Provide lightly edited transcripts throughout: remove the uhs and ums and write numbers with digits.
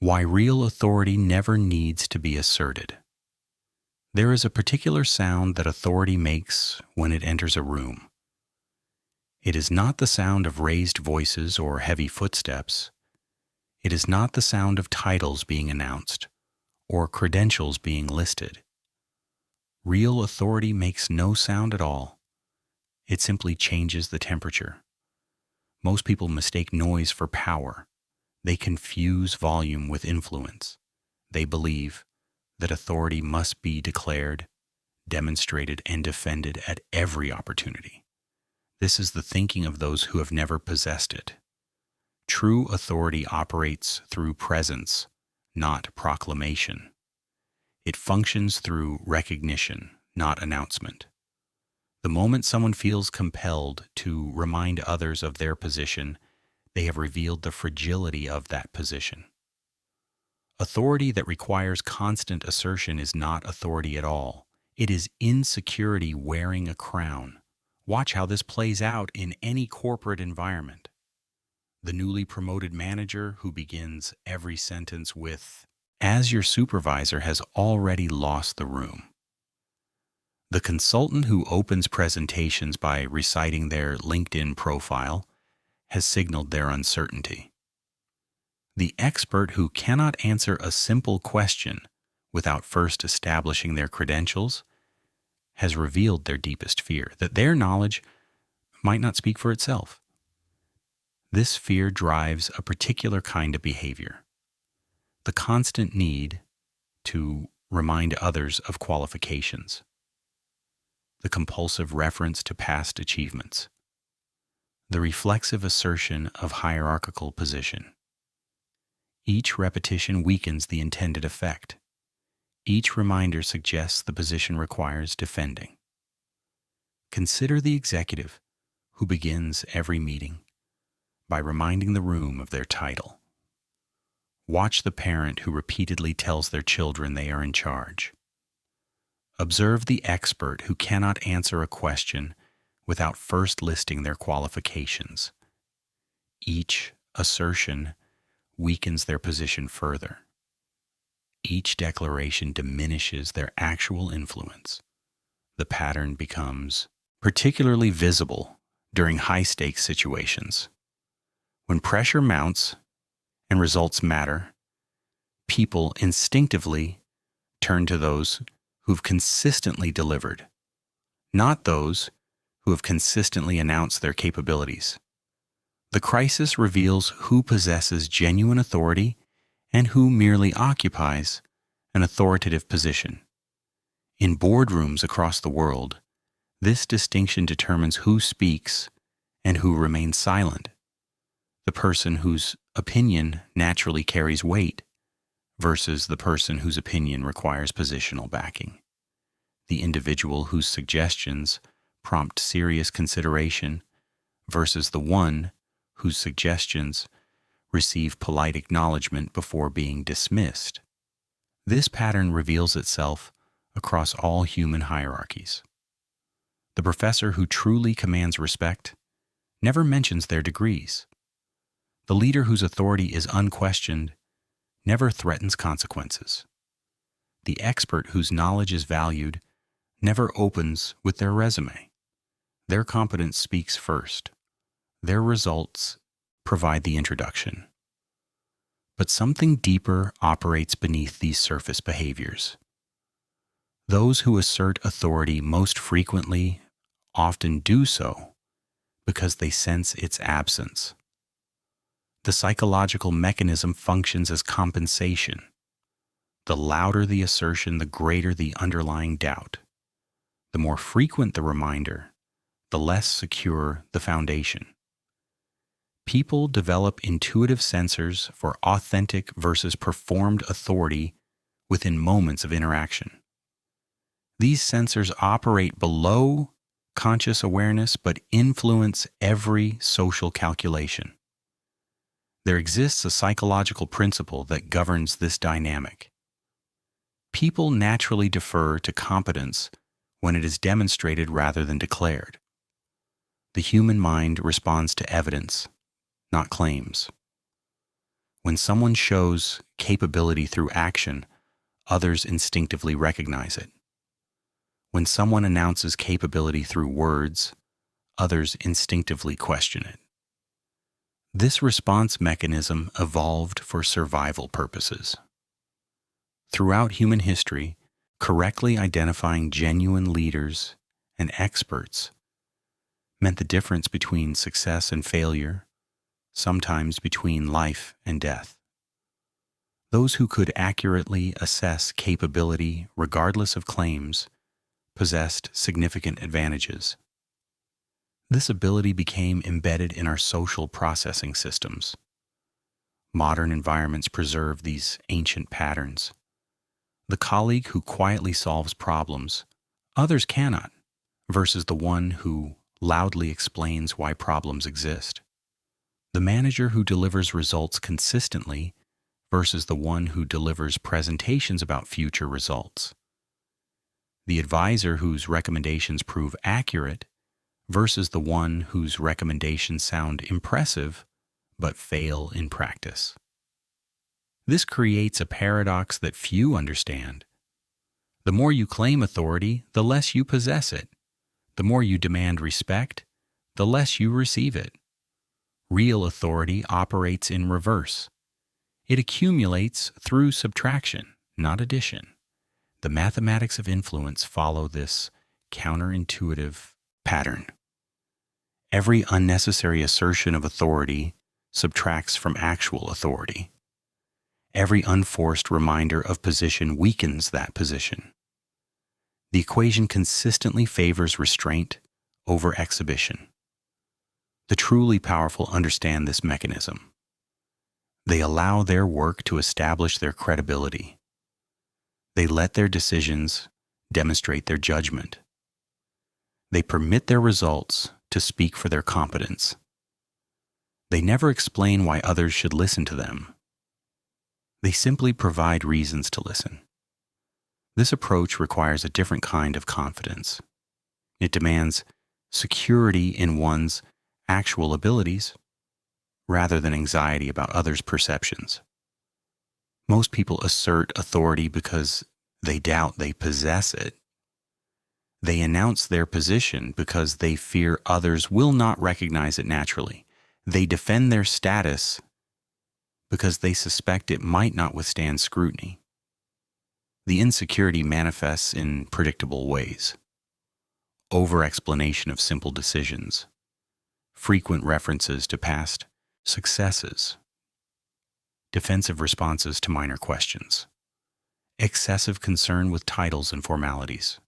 Why real authority never needs to be asserted. There is a particular sound that authority makes when it enters a room. It is not the sound of raised voices or heavy footsteps. It is not the sound of titles being announced or credentials being listed. Real authority makes no sound at all. It simply changes the temperature. Most people mistake noise for power. They confuse volume with influence. They believe that authority must be declared, demonstrated, and defended at every opportunity. This is the thinking of those who have never possessed it. True authority operates through presence, not proclamation. It functions through recognition, not announcement. The moment someone feels compelled to remind others of their position, they have revealed the fragility of that position. Authority that requires constant assertion is not authority at all. It is insecurity wearing a crown. Watch how this plays out in any corporate environment. The newly promoted manager who begins every sentence with, "As your supervisor," has already lost the room. The consultant who opens presentations by reciting their LinkedIn profile has signaled their uncertainty. The expert who cannot answer a simple question without first establishing their credentials has revealed their deepest fear, that their knowledge might not speak for itself. This fear drives a particular kind of behavior: the constant need to remind others of qualifications, the compulsive reference to past achievements, the reflexive assertion of hierarchical position. Each repetition weakens the intended effect. Each reminder suggests the position requires defending. Consider the executive who begins every meeting by reminding the room of their title. Watch the parent who repeatedly tells their children they are in charge. Observe the expert who cannot answer a question without first listing their qualifications. Each assertion weakens their position further. Each declaration diminishes their actual influence. The pattern becomes particularly visible during high-stakes situations. When pressure mounts and results matter, people instinctively turn to those who've consistently delivered, not those who have consistently announced their capabilities. The crisis reveals who possesses genuine authority and who merely occupies an authoritative position. In boardrooms across the world, this distinction determines who speaks and who remains silent. The person whose opinion naturally carries weight versus the person whose opinion requires positional backing. The individual whose suggestions prompt serious consideration versus the one whose suggestions receive polite acknowledgement before being dismissed. This pattern reveals itself across all human hierarchies. The professor who truly commands respect never mentions their degrees. The leader whose authority is unquestioned never threatens consequences. The expert whose knowledge is valued never opens with their resume. Their competence speaks first. Their results provide the introduction. But something deeper operates beneath these surface behaviors. Those who assert authority most frequently often do so because they sense its absence. The psychological mechanism functions as compensation. The louder the assertion, the greater the underlying doubt. The more frequent the reminder, the less secure the foundation. People develop intuitive sensors for authentic versus performed authority within moments of interaction. These sensors operate below conscious awareness but influence every social calculation. There exists a psychological principle that governs this dynamic. People naturally defer to competence when it is demonstrated rather than declared. The human mind responds to evidence, not claims. When someone shows capability through action, others instinctively recognize it. When someone announces capability through words, others instinctively question it. This response mechanism evolved for survival purposes. Throughout human history, correctly identifying genuine leaders and experts meant the difference between success and failure, sometimes between life and death. Those who could accurately assess capability regardless of claims possessed significant advantages. This ability became embedded in our social processing systems. Modern environments preserve these ancient patterns. The colleague who quietly solves problems others cannot, versus the one who loudly explains why problems exist. The manager who delivers results consistently versus the one who delivers presentations about future results. The advisor whose recommendations prove accurate versus the one whose recommendations sound impressive but fail in practice. This creates a paradox that few understand. The more you claim authority, the less you possess it. The more you demand respect, the less you receive it. Real authority operates in reverse. It accumulates through subtraction, not addition. The mathematics of influence follow this counterintuitive pattern. Every unnecessary assertion of authority subtracts from actual authority. Every unforced reminder of position weakens that position. The equation consistently favors restraint over exhibition. The truly powerful understand this mechanism. They allow their work to establish their credibility. They let their decisions demonstrate their judgment. They permit their results to speak for their competence. They never explain why others should listen to them. They simply provide reasons to listen. This approach requires a different kind of confidence. It demands security in one's actual abilities rather than anxiety about others' perceptions. Most people assert authority because they doubt they possess it. They announce their position because they fear others will not recognize it naturally. They defend their status because they suspect it might not withstand scrutiny. The insecurity manifests in predictable ways. Over-explanation of simple decisions, frequent references to past successes, defensive responses to minor questions, excessive concern with titles and formalities.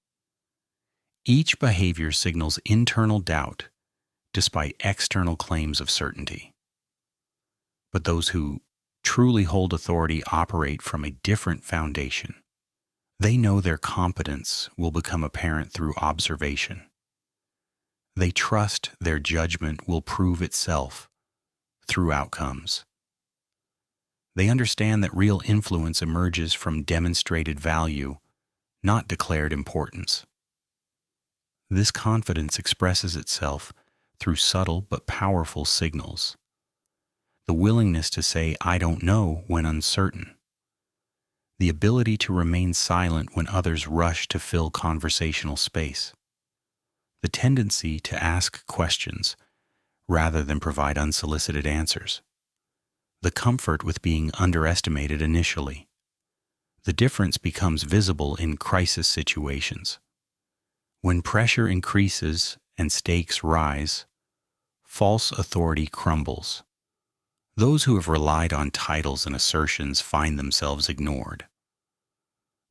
Each behavior signals internal doubt despite external claims of certainty. But those who truly hold authority operate from a different foundation. They know their competence will become apparent through observation. They trust their judgment will prove itself through outcomes. They understand that real influence emerges from demonstrated value, not declared importance. This confidence expresses itself through subtle but powerful signals. The willingness to say, "I don't know," when uncertain. The ability to remain silent when others rush to fill conversational space. The tendency to ask questions rather than provide unsolicited answers. The comfort with being underestimated initially. The difference becomes visible in crisis situations. When pressure increases and stakes rise, false authority crumbles. Those who have relied on titles and assertions find themselves ignored.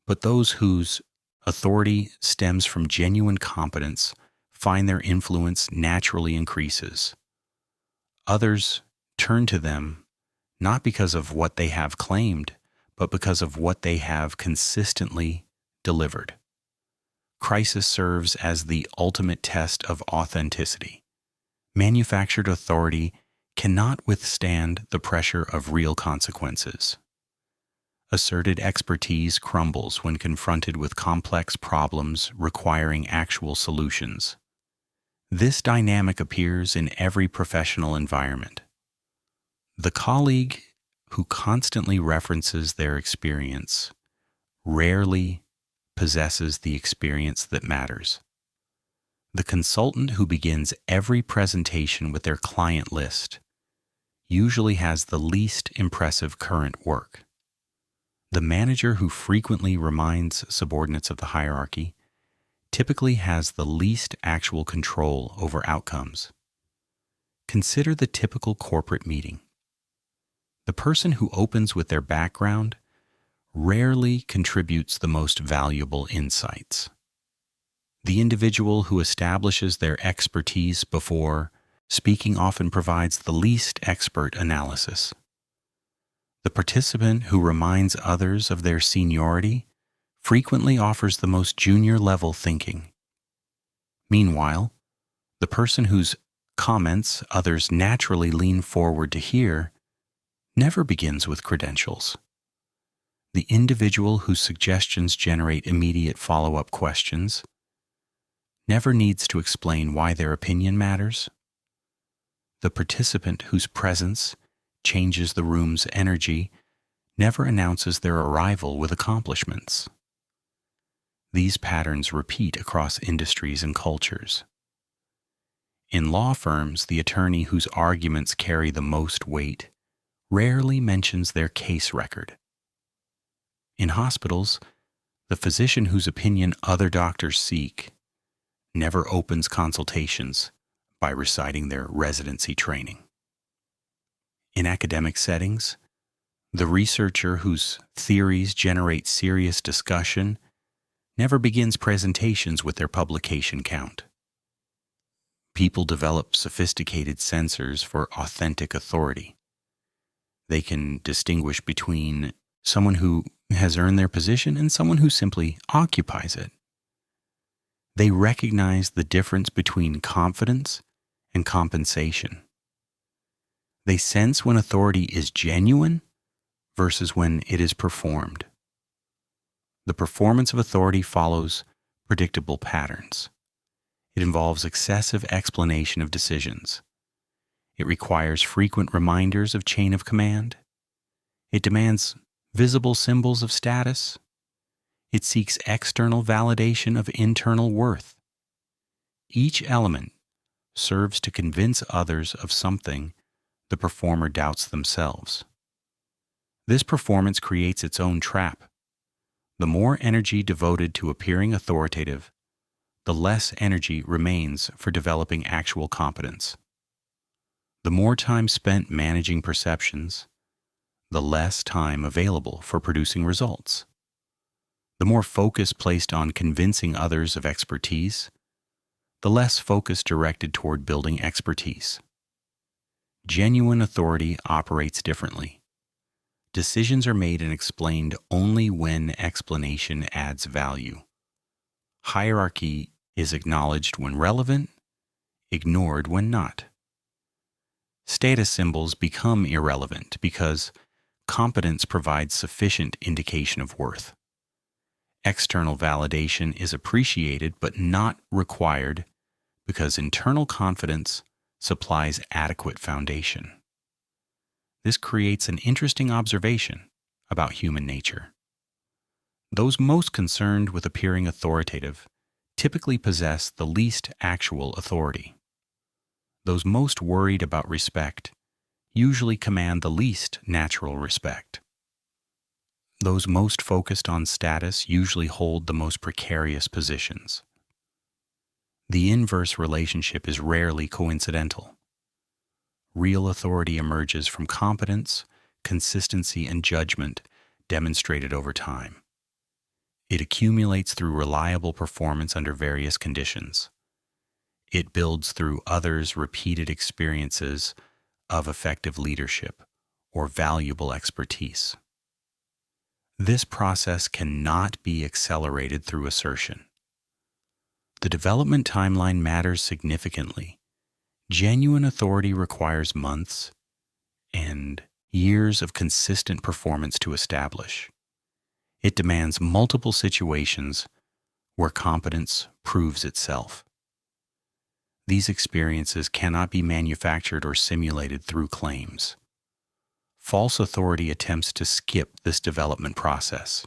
But those whose authority stems from genuine competence find their influence naturally increases. Others turn to them not because of what they have claimed, but because of what they have consistently delivered. Crisis serves as the ultimate test of authenticity. Manufactured authority cannot withstand the pressure of real consequences. Asserted expertise crumbles when confronted with complex problems requiring actual solutions. This dynamic appears in every professional environment. The colleague who constantly references their experience rarely possesses the experience that matters. The consultant who begins every presentation with their client list usually has the least impressive current work. The manager who frequently reminds subordinates of the hierarchy typically has the least actual control over outcomes. Consider the typical corporate meeting. The person who opens with their background rarely contributes the most valuable insights. The individual who establishes their expertise before speaking often provides the least expert analysis. The participant who reminds others of their seniority frequently offers the most junior level thinking. Meanwhile, the person whose comments others naturally lean forward to hear never begins with credentials. The individual whose suggestions generate immediate follow-up questions never needs to explain why their opinion matters. The participant whose presence changes the room's energy never announces their arrival with accomplishments. These patterns repeat across industries and cultures. In law firms, the attorney whose arguments carry the most weight rarely mentions their case record. In hospitals, the physician whose opinion other doctors seek never opens consultations by reciting their residency training. In academic settings, the researcher whose theories generate serious discussion never begins presentations with their publication count. People develop sophisticated sensors for authentic authority. They can distinguish between someone who has earned their position and someone who simply occupies it. They recognize the difference between confidence and compensation. They sense when authority is genuine versus when it is performed. The performance of authority follows predictable patterns. It involves excessive explanation of decisions. It requires frequent reminders of chain of command. It demands visible symbols of status. It seeks external validation of internal worth. Each element serves to convince others of something the performer doubts themselves. This performance creates its own trap. The more energy devoted to appearing authoritative, the less energy remains for developing actual competence. The more time spent managing perceptions, the less time available for producing results. The more focus placed on convincing others of expertise, the less focus directed toward building expertise. Genuine authority operates differently. Decisions are made and explained only when explanation adds value. Hierarchy is acknowledged when relevant, ignored when not. Status symbols become irrelevant because competence provides sufficient indication of worth. External validation is appreciated but not required because internal confidence supplies adequate foundation. This creates an interesting observation about human nature. Those most concerned with appearing authoritative typically possess the least actual authority. Those most worried about respect usually command the least natural respect. Those most focused on status usually hold the most precarious positions. The inverse relationship is rarely coincidental. Real authority emerges from competence, consistency, and judgment demonstrated over time. It accumulates through reliable performance under various conditions. It builds through others' repeated experiences of effective leadership or valuable expertise. This process cannot be accelerated through assertion. The development timeline matters significantly. Genuine authority requires months and years of consistent performance to establish. It demands multiple situations where competence proves itself. These experiences cannot be manufactured or simulated through claims. False authority attempts to skip this development process.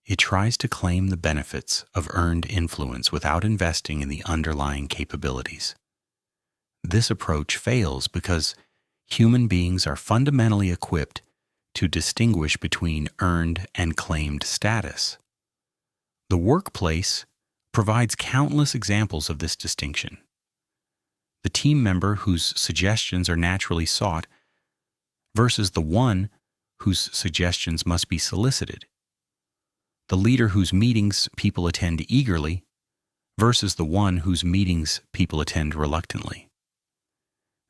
It tries to claim the benefits of earned influence without investing in the underlying capabilities. This approach fails because human beings are fundamentally equipped to distinguish between earned and claimed status. The workplace provides countless examples of this distinction. The team member whose suggestions are naturally sought versus the one whose suggestions must be solicited. The leader whose meetings people attend eagerly versus the one whose meetings people attend reluctantly.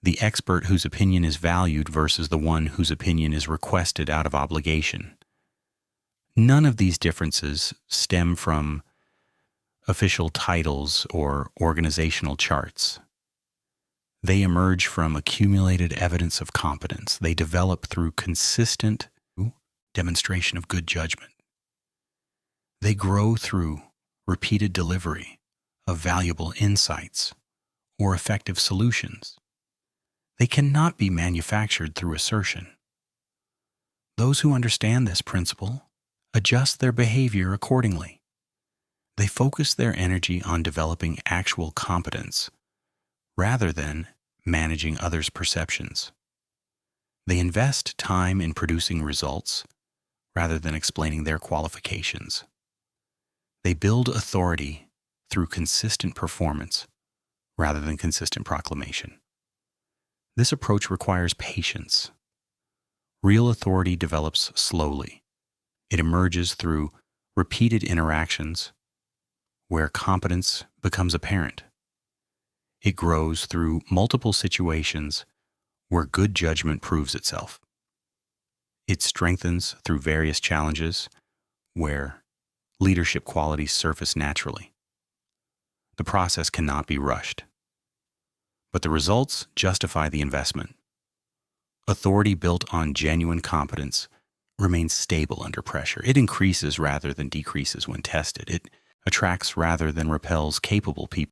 The expert whose opinion is valued versus the one whose opinion is requested out of obligation. None of these differences stem from official titles or organizational charts. They emerge from accumulated evidence of competence. They develop through consistent demonstration of good judgment. They grow through repeated delivery of valuable insights or effective solutions. They cannot be manufactured through assertion. Those who understand this principle adjust their behavior accordingly. They focus their energy on developing actual competence rather than managing others' perceptions. They invest time in producing results rather than explaining their qualifications. They build authority through consistent performance rather than consistent proclamation. This approach requires patience. Real authority develops slowly. It emerges through repeated interactions where competence becomes apparent. It grows through multiple situations where good judgment proves itself. It strengthens through various challenges where leadership qualities surface naturally. The process cannot be rushed, but the results justify the investment. Authority built on genuine competence remains stable under pressure. It increases rather than decreases when tested. It attracts rather than repels capable people.